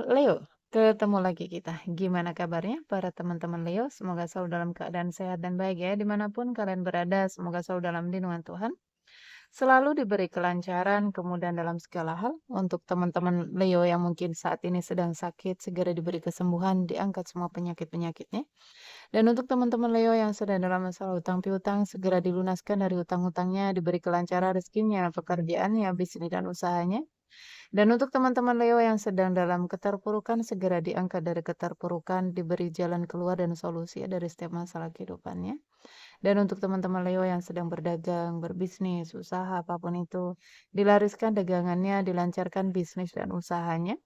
Leo, ketemu lagi kita. Gimana kabarnya para teman-teman Leo? Semoga selalu dalam keadaan sehat dan baik ya. Dimanapun kalian berada, semoga selalu dalam lindungan Tuhan. Selalu diberi kelancaran, kemudahan dalam segala hal. Untuk teman-teman Leo yang mungkin saat ini sedang sakit, segera diberi kesembuhan, diangkat semua penyakit-penyakitnya. Dan untuk teman-teman Leo yang sedang dalam masalah utang piutang, segera dilunaskan dari utang-utangnya, diberi kelancaran rezekinya, pekerjaannya, bisnis dan usahanya. Dan untuk teman-teman Leo yang sedang dalam keterpurukan, segera diangkat dari keterpurukan, diberi jalan keluar dan solusi dari setiap masalah kehidupannya. Dan untuk teman-teman Leo yang sedang berdagang, berbisnis, usaha, apapun itu, dilariskan dagangannya, dilancarkan bisnis dan usahanya.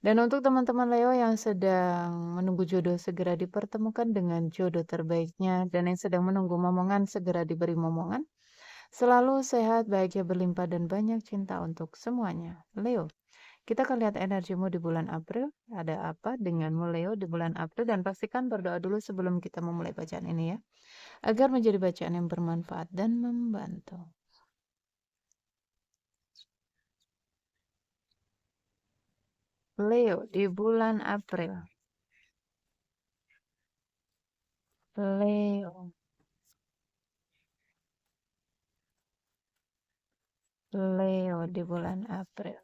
Dan untuk teman-teman Leo yang sedang menunggu jodoh, segera dipertemukan dengan jodoh terbaiknya. Dan yang sedang menunggu momongan, segera diberi momongan. Selalu sehat, bahagia, berlimpah, dan banyak cinta untuk semuanya. Leo, kita akan lihat energimu di bulan April. Ada apa denganmu Leo di bulan April? Dan pastikan berdoa dulu sebelum kita memulai bacaan ini ya. Agar menjadi bacaan yang bermanfaat dan membantu. Leo di bulan April. Leo. Leo di bulan April.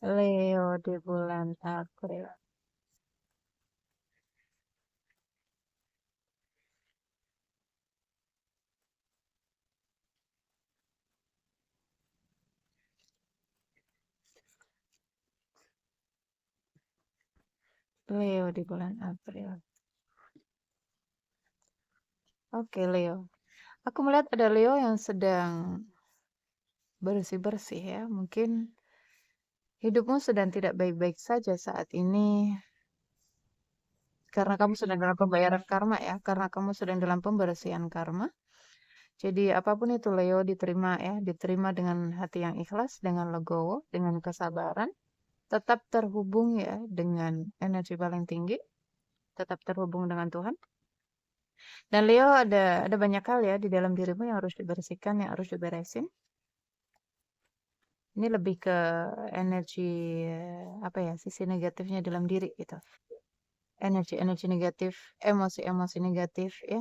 Leo di bulan April. Leo di bulan April. Oke Leo. Aku melihat ada Leo yang sedang bersih-bersih ya. Mungkin hidupmu sedang tidak baik-baik saja saat ini. Karena kamu sedang dalam pembayaran karma ya. Karena kamu sedang dalam pembersihan karma. Jadi apapun itu Leo diterima ya. Diterima dengan hati yang ikhlas, dengan legowo, dengan kesabaran. Tetap terhubung ya dengan energi paling tinggi. Tetap terhubung dengan Tuhan. Dan Leo ada banyak hal ya di dalam dirimu yang harus dibersihkan, yang harus diberesin. Ini lebih ke energi apa ya, sisi negatifnya dalam diri gitu. Energi-energi negatif, emosi-emosi negatif ya.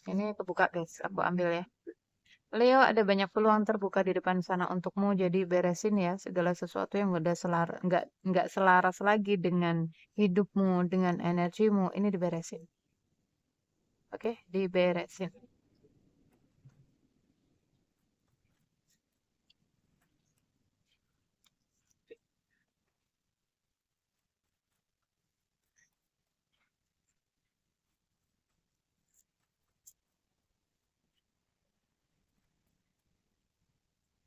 Ini kebuka guys, aku ambil ya. Leo, ada banyak peluang terbuka di depan sana untukmu, jadi beresin ya segala sesuatu yang udah nggak selaras lagi dengan hidupmu, dengan energimu, ini diberesin. Oke, diberesin.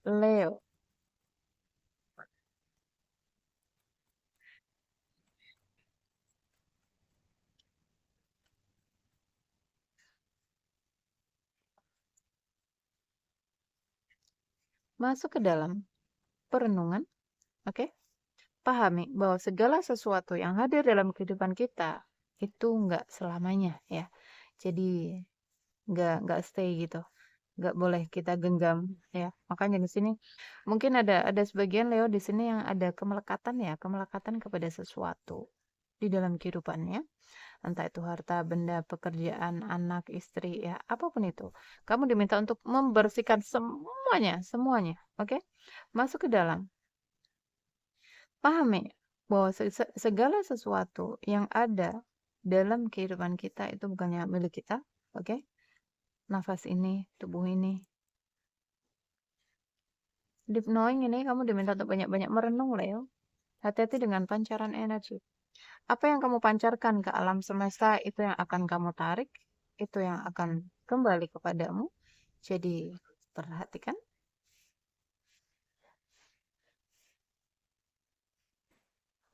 Leo, masuk ke dalam perenungan, oke? Pahami bahwa segala sesuatu yang hadir dalam kehidupan kita itu nggak selamanya ya. Jadi nggak stay gitu. Nggak boleh kita genggam ya. Makanya di sini mungkin ada sebagian Leo di sini yang ada kemelekatan ya, kemelekatan kepada sesuatu di dalam kehidupannya. Entah itu harta, benda, pekerjaan, anak, istri ya, apapun itu. Kamu diminta untuk membersihkan semuanya, semuanya. Oke? Masuk ke dalam. Pahami bahwa segala sesuatu yang ada dalam kehidupan kita itu bukannya milik kita, oke? Nafas ini, tubuh ini. Deep knowing ini kamu diminta untuk banyak-banyak merenung, Leo. Hati-hati dengan pancaran energi. Apa yang kamu pancarkan ke alam semesta itu yang akan kamu tarik, itu yang akan kembali kepadamu. Jadi perhatikan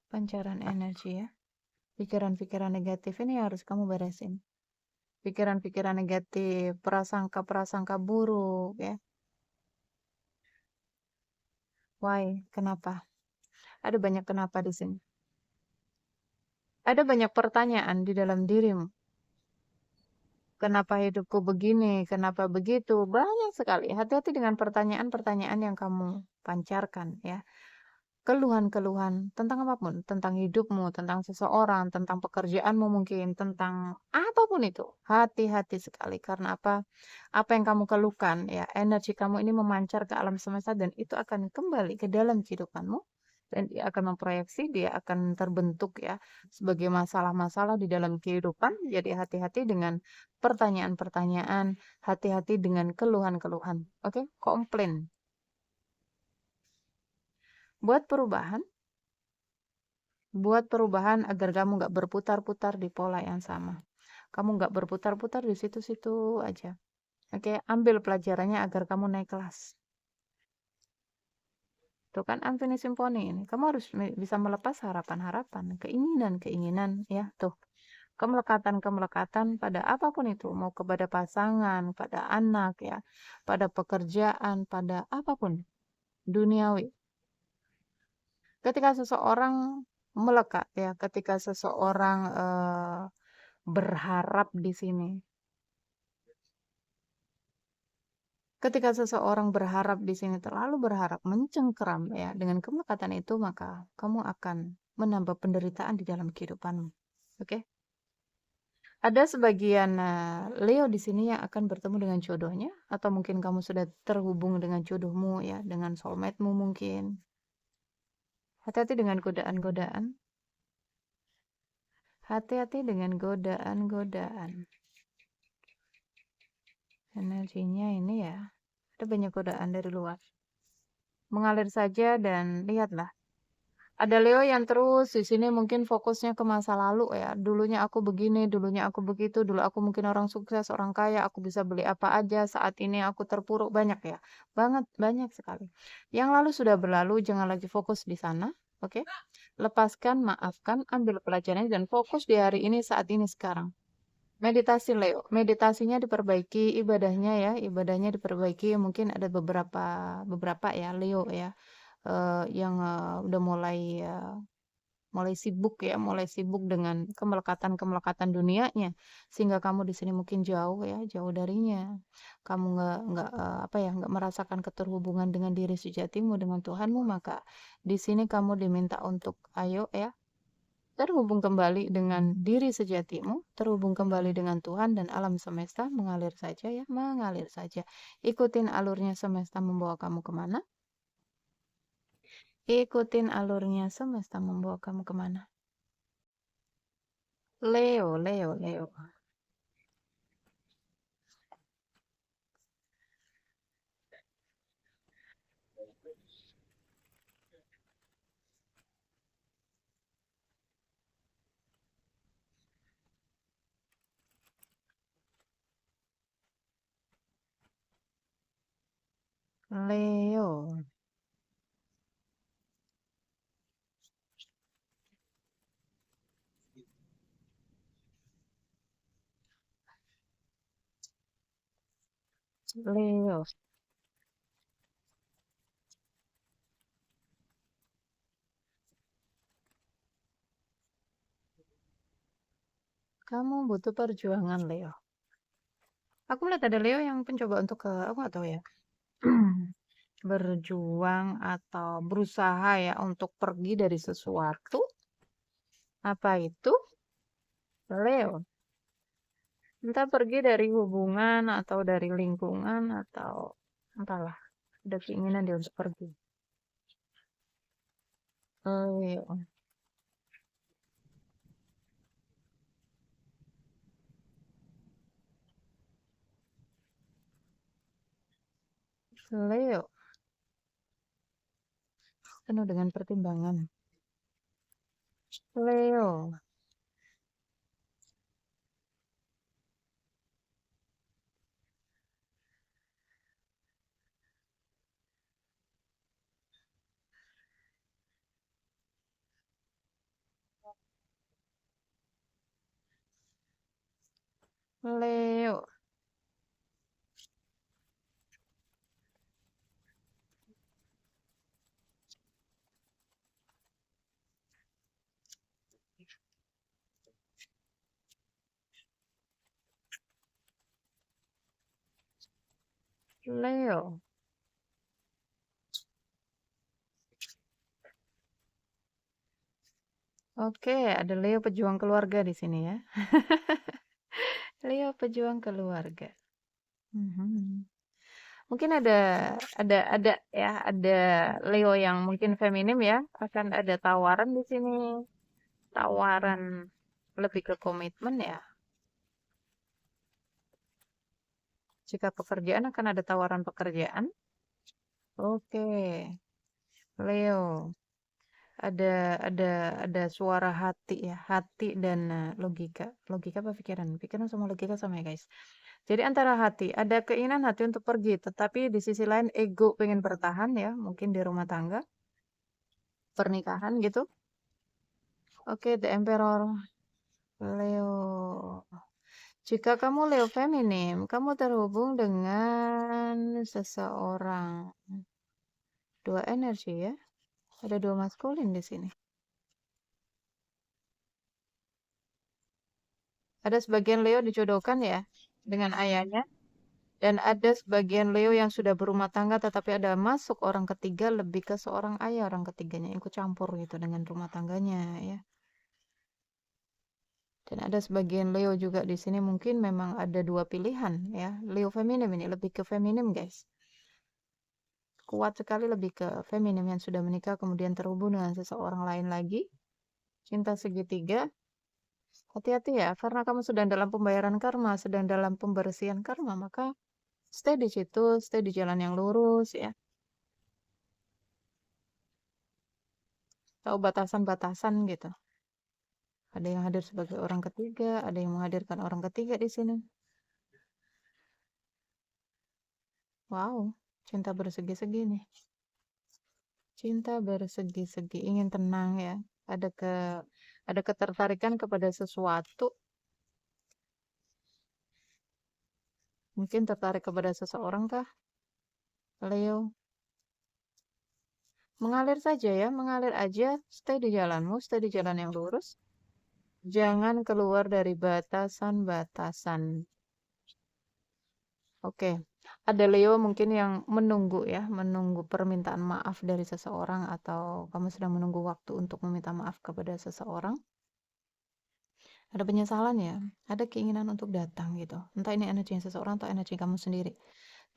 pancaran energi ya. Pikiran-pikiran negatif ini harus kamu beresin. Pikiran-pikiran negatif, prasangka-prasangka buruk ya. Why? Kenapa? Ada banyak kenapa di sini. Ada banyak pertanyaan di dalam dirimu. Kenapa hidupku begini? Kenapa begitu? Banyak sekali. Hati-hati dengan pertanyaan-pertanyaan yang kamu pancarkan ya. Keluhan-keluhan tentang apapun, tentang hidupmu, tentang seseorang, tentang pekerjaanmu mungkin, tentang apapun itu. Hati-hati sekali karena apa? Apa yang kamu keluhkan ya, energi kamu ini memancar ke alam semesta dan itu akan kembali ke dalam kehidupanmu dan dia akan memproyeksi, dia akan terbentuk ya sebagai masalah-masalah di dalam kehidupan. Jadi hati-hati dengan pertanyaan-pertanyaan, hati-hati dengan keluhan-keluhan. Oke, komplain. Buat perubahan Buat perubahan agar kamu nggak berputar-putar di pola yang sama. Kamu nggak berputar-putar di situ-situ aja. Oke, ambil pelajarannya agar kamu naik kelas. Tuh kan Anthony Simponi ini. Kamu harus bisa melepas harapan-harapan, keinginan-keinginan ya. Tuh, kemelekatan-kemelekatan pada apapun itu, mau kepada pasangan, pada anak ya, pada pekerjaan, pada apapun duniawi. Ketika seseorang melekat ya, ketika seseorang berharap di sini. Ketika seseorang berharap di sini terlalu berharap mencengkeram ya dengan kemelekatan itu maka kamu akan menambah penderitaan di dalam kehidupanmu. Oke? Ada sebagian Leo di sini yang akan bertemu dengan jodohnya atau mungkin kamu sudah terhubung dengan jodohmu ya, dengan soulmate-mu mungkin. Hati-hati dengan godaan-godaan. Hati-hati dengan godaan-godaan. Energinya ini ya, ada banyak godaan dari luar. Mengalir saja dan lihatlah. Ada Leo yang terus di sini mungkin fokusnya ke masa lalu ya. Dulunya aku begini, dulunya aku begitu, dulu aku mungkin orang sukses, orang kaya, aku bisa beli apa aja. Saat ini aku terpuruk banyak ya. Banget, banyak sekali. Yang lalu sudah berlalu, jangan lagi fokus di sana. Oke? Lepaskan, maafkan, ambil pelajarannya dan fokus di hari ini, saat ini, sekarang. Meditasi Leo, meditasinya diperbaiki, ibadahnya ya, ibadahnya diperbaiki. Mungkin ada beberapa beberapa ya Leo ya, yang udah mulai sibuk ya, mulai sibuk dengan kemelekatan-kemelekatan dunianya, sehingga kamu di sini mungkin jauh ya, jauh darinya. Kamu nggak apa ya, nggak merasakan keterhubungan dengan diri sejatimu, dengan Tuhanmu, maka di sini kamu diminta untuk ayo ya terhubung kembali dengan diri sejatimu, terhubung kembali dengan Tuhan dan alam semesta, mengalir saja ya, mengalir saja. Ikutin alurnya semesta membawa kamu kemana? Ikutin alurnya semesta membawa kamu kemana? Leo, Leo, Leo. Leo. Leo. Kamu butuh perjuangan, Leo. Aku melihat ada Leo yang mencoba untuk aku nggak tahu ya, berjuang atau berusaha ya untuk pergi dari sesuatu. Apa itu? Leo. Entah pergi dari hubungan atau dari lingkungan atau entahlah. Ada keinginan dia untuk pergi. Leo. Leo. Penuh dengan pertimbangan. Leo. Leo. Leo. Oke, ada Leo pejuang keluarga di sini ya. Leo pejuang keluarga. Mhm. Mungkin ada ya, ada Leo yang mungkin feminim ya, akan ada tawaran di sini. Tawaran lebih ke komitmen ya. Jika pekerjaan akan ada tawaran pekerjaan. Oke, Leo. Ada suara hati ya, hati dan logika. Logika apa pikiran? Pikiran sama logika sama ya, guys. Jadi antara hati, ada keinginan hati untuk pergi, tetapi di sisi lain ego pengen bertahan ya, mungkin di rumah tangga, pernikahan gitu. Oke, The Emperor, Leo. Jika kamu Leo feminim, kamu terhubung dengan seseorang. Dua energi ya. Ada dua maskulin di sini. Ada sebagian Leo dijodohkan ya dengan ayahnya. Dan ada sebagian Leo yang sudah berumah tangga tetapi ada masuk orang ketiga lebih ke seorang ayah orang ketiganya yang ikut campur gitu dengan rumah tangganya ya. Dan ada sebagian Leo juga di sini mungkin memang ada dua pilihan ya. Leo feminim ini lebih ke feminim guys. Kuat sekali lebih ke feminim yang sudah menikah kemudian terhubung dengan seseorang lain lagi. Cinta segitiga. Hati-hati ya karena kamu sedang dalam pembayaran karma, sedang dalam pembersihan karma, maka stay di situ, stay di jalan yang lurus ya. Tahu batasan-batasan gitu. Ada yang hadir sebagai orang ketiga, ada yang menghadirkan orang ketiga di sini. Wow, cinta bersegi-segi nih. Cinta bersegi-segi, ingin tenang ya. Ada ke ada ketertarikan kepada sesuatu. Mungkin tertarik kepada seseorang kah? Leo. Mengalir saja ya, mengalir aja, stay di jalanmu, stay di jalan yang lurus. Jangan keluar dari batasan-batasan. Oke, ada Leo mungkin yang menunggu ya, menunggu permintaan maaf dari seseorang atau kamu sedang menunggu waktu untuk meminta maaf kepada seseorang. Ada penyesalan ya, ada keinginan untuk datang gitu. Entah ini energi seseorang atau energi kamu sendiri.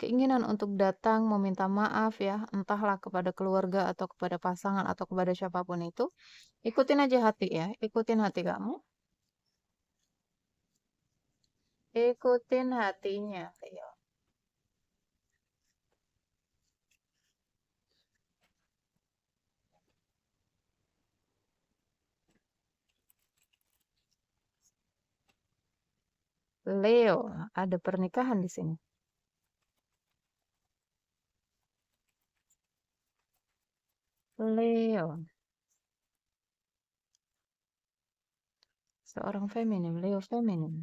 Keinginan untuk datang meminta maaf ya, entahlah kepada keluarga atau kepada pasangan atau kepada siapapun itu. Ikutin aja hati ya, ikutin hati kamu. Ikutin hatinya, Leo. Leo, ada pernikahan di sini. Leo, seorang feminim, Leo feminim.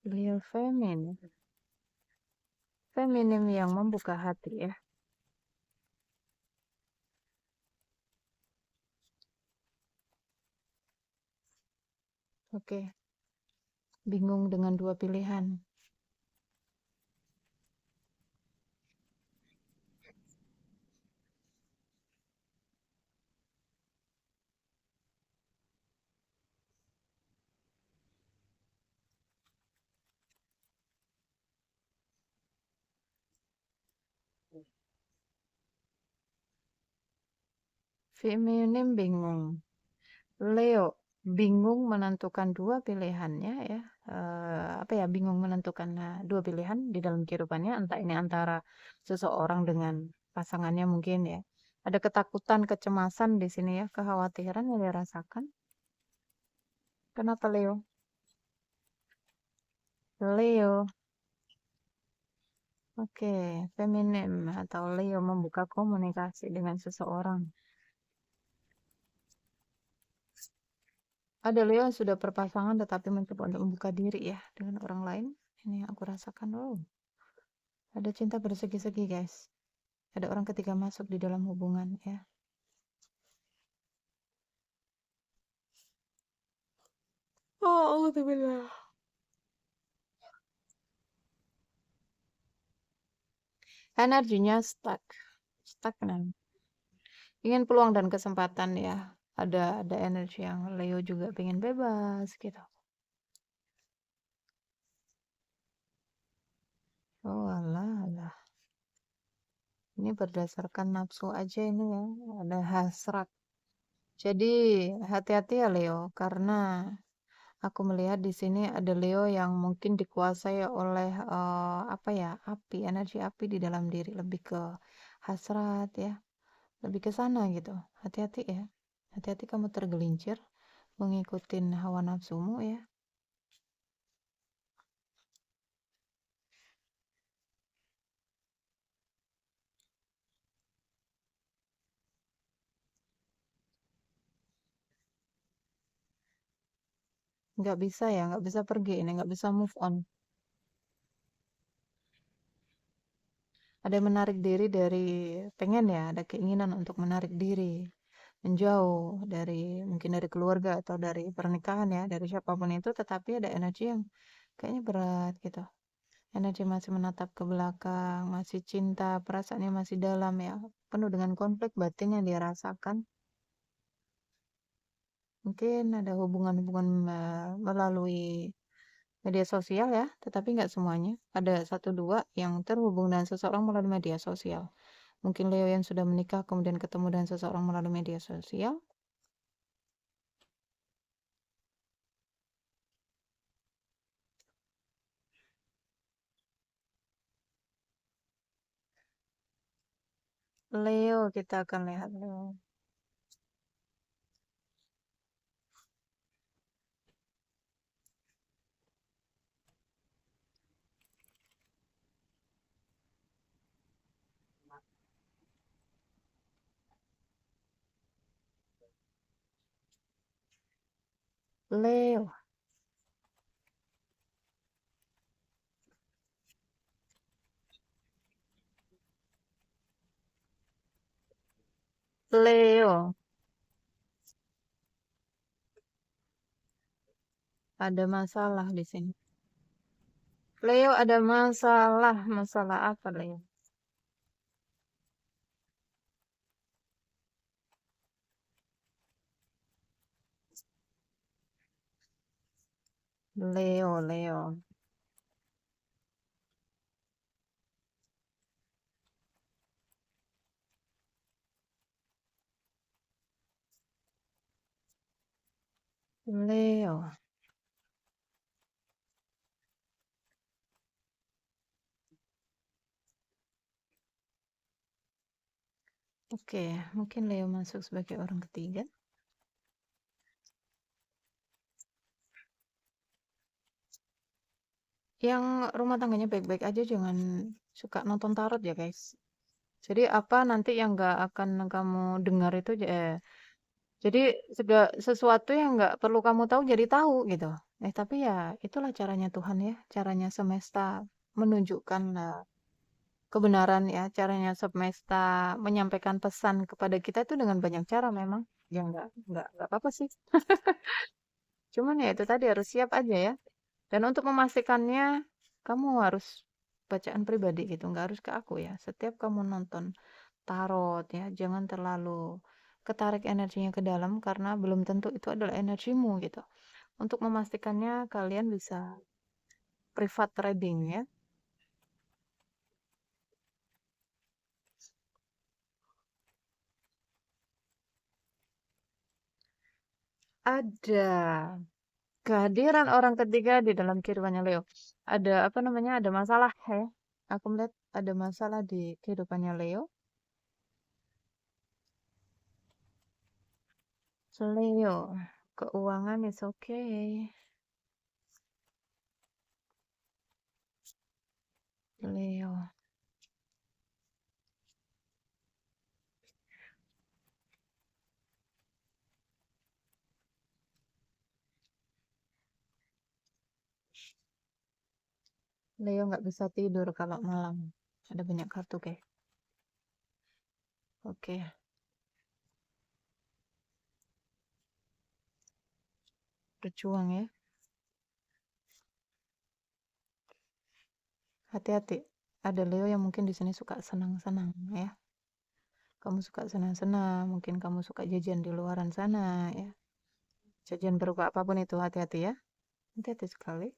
Leo feminim. Feminim yang membuka hati ya. Oke, bingung dengan dua pilihan. Feminim bingung. Leo bingung menentukan dua pilihannya ya. Apa ya? Bingung menentukan dua pilihan di dalam kehidupannya. Entah ini antara seseorang dengan pasangannya mungkin ya. Ada ketakutan, kecemasan di sini ya, kekhawatiran yang dia rasakan. Kenapa Leo? Leo, oke, feminim atau Leo membuka komunikasi dengan seseorang. Ada Leo yang sudah berpasangan tetapi mencoba untuk membuka diri ya dengan orang lain. Ini aku rasakan. Oh, ada cinta bersegi-segi, guys. Ada orang ketiga masuk di dalam hubungan, ya. Oh, alhamdulillah. Energinya stuck. Stagnan. Ingin peluang dan kesempatan, ya. Ada energi yang Leo juga pengen bebas, gitu. Oh, alah, alah. Ini berdasarkan nafsu aja ini ya. Ada hasrat. Jadi hati-hati ya Leo, karena aku melihat di sini ada Leo yang mungkin dikuasai oleh apa ya, api, energi api di dalam diri, lebih ke hasrat ya, lebih ke sana gitu. Hati-hati ya. Hati-hati kamu tergelincir mengikuti hawa nafsumu ya. Nggak bisa ya, nggak bisa pergi ini, nggak bisa move on. Ada yang menarik diri dari pengen ya, ada keinginan untuk menarik diri menjauh dari mungkin dari keluarga atau dari pernikahan ya, dari siapapun itu, tetapi ada energi yang kayaknya berat gitu. Energi masih menatap ke belakang, masih cinta, perasaannya masih dalam ya, penuh dengan konflik batin yang dia rasakan. Mungkin ada hubungan-hubungan melalui media sosial ya, tetapi nggak semuanya. Ada satu dua yang terhubung dengan seseorang melalui media sosial. Mungkin Leo yang sudah menikah kemudian ketemu dengan seseorang melalui media sosial. Leo, kita akan lihat Leo. Leo, Leo, ada masalah di sini. Leo ada masalah, masalah apa Leo? Leo, Leo, Leo. Oke, mungkin Leo masuk sebagai orang ketiga. Yang rumah tangganya baik-baik aja, jangan suka nonton tarot ya guys. Jadi apa nanti yang nggak akan kamu dengar itu, jadi sesuatu yang nggak perlu kamu tahu jadi tahu gitu. Tapi ya itulah caranya Tuhan ya, caranya semesta menunjukkan kebenaran ya, caranya semesta menyampaikan pesan kepada kita itu dengan banyak cara memang. Ya nggak apa-apa sih. Cuman ya itu tadi harus siap aja ya. Dan untuk memastikannya, kamu harus bacaan pribadi gitu, nggak harus ke aku ya. Setiap kamu nonton tarot ya, jangan terlalu ketarik energinya ke dalam karena belum tentu itu adalah energimu gitu. Untuk memastikannya kalian bisa privat trading ya. Ada kehadiran orang ketiga di dalam kehidupannya Leo. Ada apa namanya? Ada masalah ya. Aku melihat ada masalah di kehidupannya Leo. Leo, keuangan is okay. Leo. Leo nggak bisa tidur kalau malam. Ada banyak kartu, kayak. Oke. Berjuang ya. Hati-hati. Ada Leo yang mungkin di sini suka senang-senang ya. Kamu suka senang-senang, mungkin kamu suka jajan di luaran sana ya. Jajan berupa apapun itu, hati-hati ya. Hati-hati sekali.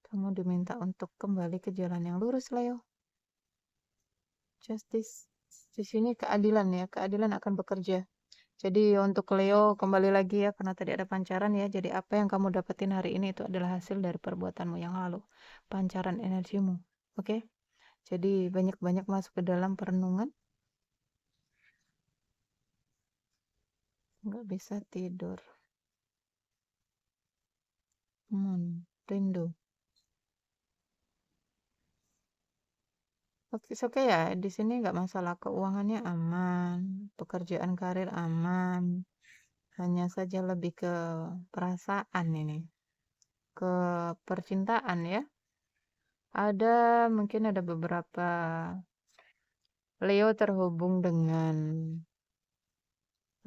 Kamu diminta untuk kembali ke jalan yang lurus, Leo. Justice. Di sini keadilan ya, keadilan akan bekerja. Jadi untuk Leo kembali lagi ya, karena tadi ada pancaran ya. Jadi apa yang kamu dapetin hari ini itu adalah hasil dari perbuatanmu yang lalu. Pancaran energimu. Oke? Jadi banyak-banyak masuk ke dalam perenungan. Nggak bisa tidur. Rindu. Oke, oke ya, di sini nggak masalah, keuangannya aman, pekerjaan karir aman, hanya saja lebih ke perasaan ini, ke percintaan ya. Ada mungkin ada beberapa Leo terhubung dengan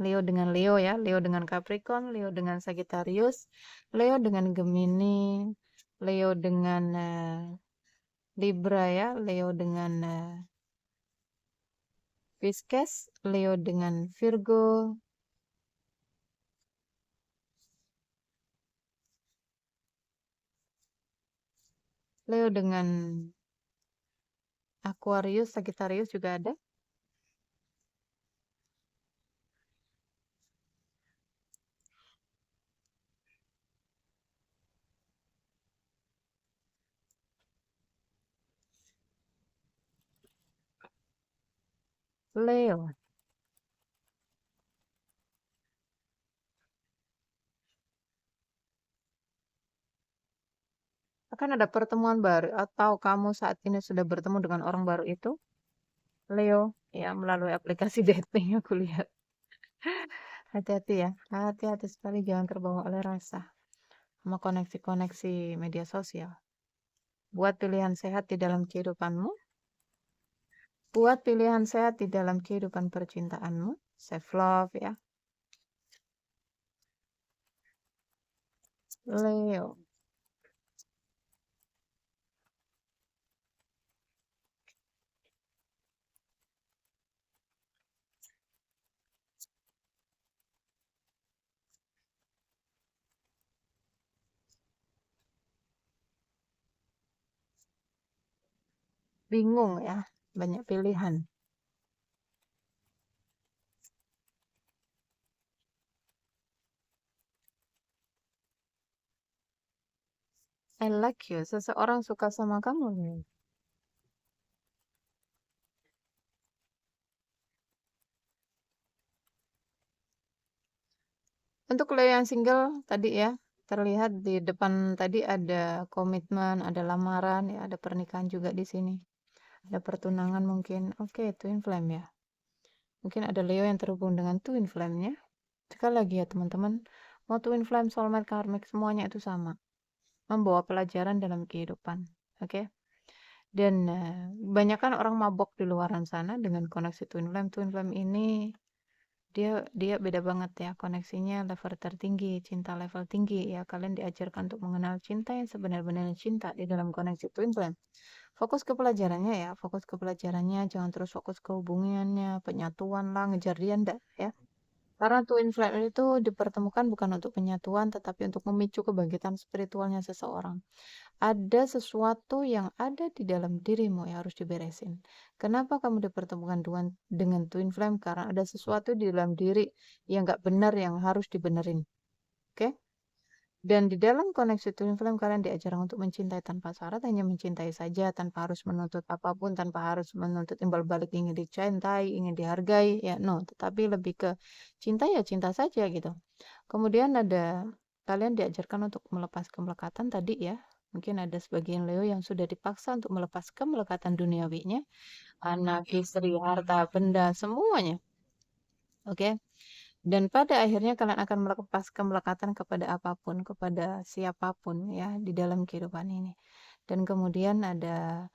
Leo ya, Leo dengan Capricorn, Leo dengan Sagittarius, Leo dengan Gemini, Leo dengan Libra ya, Leo dengan Pisces, Leo dengan Virgo, Leo dengan Aquarius, Sagittarius juga ada. Leo. Akan ada pertemuan baru atau kamu saat ini sudah bertemu dengan orang baru itu, Leo, ya melalui aplikasi dating aku lihat. Hati-hati ya, hati-hati sekali jangan terbawa oleh rasa sama koneksi-koneksi media sosial. Buat pilihan sehat di dalam kehidupanmu, buat pilihan sehat di dalam kehidupan percintaanmu, self love ya. Leo. Bingung ya, banyak pilihan. I like you, seseorang suka sama kamu nih. Untuk Leo yang single tadi ya, terlihat di depan tadi ada komitmen, ada lamaran, ya, ada pernikahan juga di sini. Ada pertunangan mungkin. Oke, twin flame ya. Mungkin ada Leo yang terhubung dengan twin flame-nya. Sekali lagi ya teman-teman, mau twin flame, soulmate, karmic, semuanya itu sama. Membawa pelajaran dalam kehidupan. Oke? Dan banyak kan orang mabok di luaran sana dengan koneksi twin flame. Twin flame ini dia beda banget ya, koneksinya level tertinggi, cinta level tinggi ya. Kalian diajarkan untuk mengenal cinta yang sebenar-benarnya cinta di dalam koneksi twin flame. Fokus ke pelajarannya ya, fokus ke pelajarannya, jangan terus fokus ke hubungannya, penyatuan lah, ngejar dia ndak ya. Karena twin flame itu dipertemukan bukan untuk penyatuan, tetapi untuk memicu kebangkitan spiritualnya seseorang. Ada sesuatu yang ada di dalam dirimu yang harus diberesin. Kenapa kamu dipertemukan dengan twin flame? Karena ada sesuatu di dalam diri yang gak benar yang harus dibenerin. Oke? Dan di dalam koneksi twin flame kalian diajarkan untuk mencintai tanpa syarat, hanya mencintai saja tanpa harus menuntut apapun, tanpa harus menuntut imbal balik ingin dicintai, ingin dihargai, ya no. Tetapi lebih ke cinta ya cinta saja gitu. Kemudian ada kalian diajarkan untuk melepas kemelekatan tadi ya. Mungkin ada sebagian Leo yang sudah dipaksa untuk melepas kemelekatan duniawinya, anak, istri, harta, benda, semuanya. Oke. Dan pada akhirnya kalian akan melepas kemelekatan kepada apapun, kepada siapapun ya di dalam kehidupan ini. Dan kemudian ada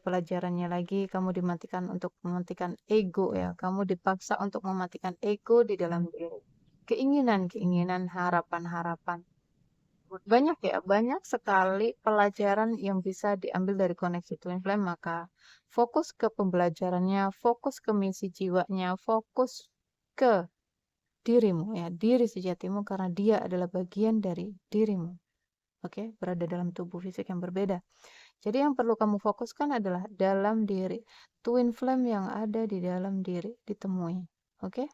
pelajarannya lagi, kamu dimatikan untuk mematikan ego ya. Kamu dipaksa untuk mematikan ego di dalam diri. Keinginan-keinginan, harapan-harapan. Banyak ya, banyak sekali pelajaran yang bisa diambil dari koneksi Twin Flame, maka fokus ke pembelajarannya, fokus ke misi jiwanya, fokus ke dirimu ya, diri sejatimu karena dia adalah bagian dari dirimu. Oke, berada dalam tubuh fisik yang berbeda. Jadi yang perlu kamu fokuskan adalah dalam diri. Twin flame yang ada di dalam diri ditemui. Oke,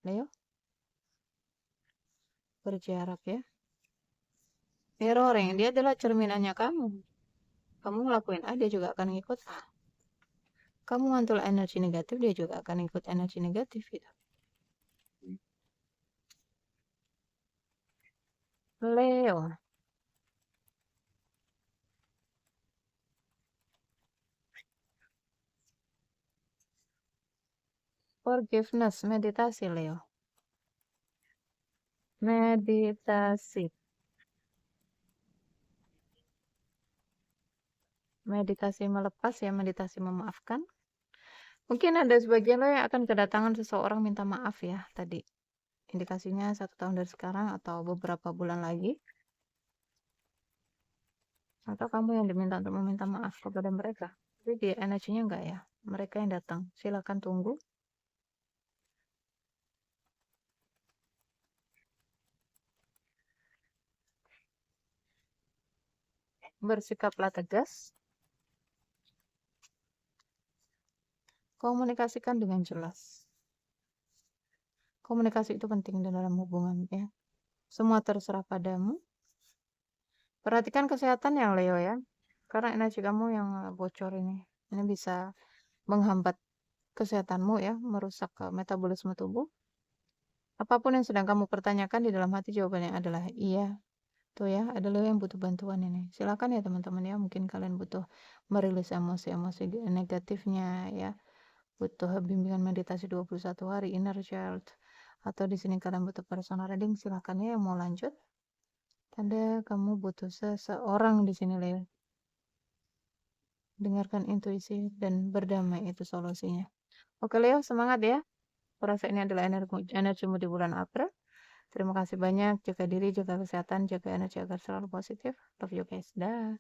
Leo, berjarak ya. Mirroring, dia adalah cerminannya kamu. Kamu ngelakuin A, dia juga akan ngikut A. Kamu mantul energi negatif, dia juga akan ikut energi negatif gitu. Leo, forgiveness, meditasi Leo. Meditasi. Meditasi melepas ya, meditasi memaafkan. Mungkin ada sebagian lo yang akan kedatangan seseorang minta maaf ya tadi. Indikasinya 1 tahun dari sekarang atau beberapa bulan lagi. Atau kamu yang diminta untuk meminta maaf kepada mereka. Tapi dia energinya enggak ya. Mereka yang datang. Silakan tunggu. Bersikaplah tegas. Komunikasikan dengan jelas. Komunikasi itu penting dalam hubungan ya. Semua terserah padamu. Perhatikan kesehatan ya Leo ya. Karena energi kamu yang bocor ini. Ini bisa menghambat kesehatanmu ya. Merusak metabolisme tubuh. Apapun yang sedang kamu pertanyakan di dalam hati jawabannya adalah iya. Tuh ya, ada lo yang butuh bantuan ini. Silakan ya teman-teman ya. Mungkin kalian butuh merilis emosi-emosi negatifnya ya. Butuh bimbingan meditasi 21 hari inner child. Atau di sini kalian butuh personal reading, silakan ya yang mau lanjut. Tanda kamu butuh seseorang di sini Leo. Dengarkan intuisi dan berdamai itu solusinya. Oke Leo, semangat ya. Kurasa ini adalah energimu di bulan April. Terima kasih banyak. Jaga diri, jaga kesehatan, jaga energi agar selalu positif. Love you guys. Dah.